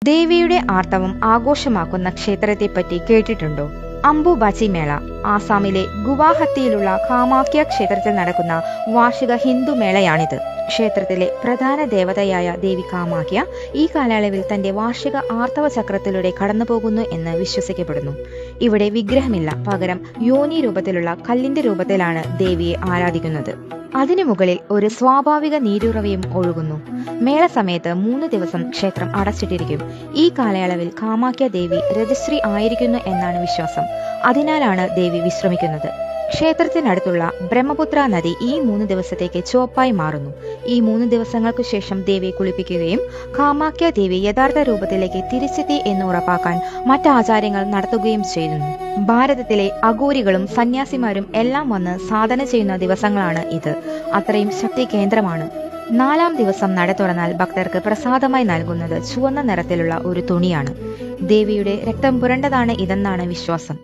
ദേവിയുടെ ആർത്തവം ആഘോഷമാക്കുന്ന ക്ഷേത്രത്തെപ്പറ്റി കേട്ടിട്ടുണ്ടോ? അംബുബാച്ചി മേള. ആസാമിലെ ഗുവാഹത്തിയിലുള്ള കാമാഖ്യ ക്ഷേത്രത്തിൽ നടക്കുന്ന വാർഷിക ഹിന്ദു മേളയാണിത്. ക്ഷേത്രത്തിലെ പ്രധാന ദേവതയായ ദേവി കാമാഖ്യ ഈ കാലയളവിൽ തന്റെ വാർഷിക ആർത്തവ ചക്രത്തിലൂടെ കടന്നുപോകുന്നു എന്ന് വിശ്വസിക്കപ്പെടുന്നു. ഇവിടെ വിഗ്രഹമില്ല, പകരം യോനി രൂപത്തിലുള്ള കല്ലിന്റെ രൂപത്തിലാണ് ദേവിയെ ആരാധിക്കുന്നത്. അതിനു മുകളിൽ ഒരു സ്വാഭാവിക നീരുറവയും ഒഴുകുന്നു. മേള സമയത്ത് 3 ദിവസം ക്ഷേത്രം അടച്ചിട്ടിരിക്കും. ഈ കാലയളവിൽ കാമാഖ്യ ദേവി രജശ്രീ ആയിരിക്കുന്നു എന്നാണ് വിശ്വാസം. അതിനാലാണ് ദേവി വിശ്രമിക്കുന്നത്. ക്ഷേത്രത്തിനടുത്തുള്ള ബ്രഹ്മപുത്ര നദി ഈ 3 ദിവസത്തേക്ക് ചുവപ്പായി മാറുന്നു. ഈ 3 ദിവസങ്ങൾക്കു ശേഷം ദേവിയെ കുളിപ്പിക്കുകയും കാമാഖ്യ ദേവി യഥാർത്ഥ രൂപത്തിലേക്ക് തിരിച്ചെത്തി എന്ന് ഉറപ്പാക്കാൻ മറ്റാചാര്യങ്ങൾ നടത്തുകയും ചെയ്യുന്നു. ഭാരതത്തിലെ അഘോരികളും സന്യാസിമാരും എല്ലാം വന്ന് സാധന ചെയ്യുന്ന ദിവസങ്ങളാണ് ഇത്. അത്രയും ശക്തി കേന്ദ്രമാണ്. 4-ാം ദിവസം നട തുറന്നാൽ ഭക്തർക്ക് പ്രസാദമായി നൽകുന്നത് ചുവന്ന നിറത്തിലുള്ള ഒരു തുണിയാണ്. ദേവിയുടെ രക്തം പുരണ്ടതാണ് ഇതെന്നാണ് വിശ്വാസം.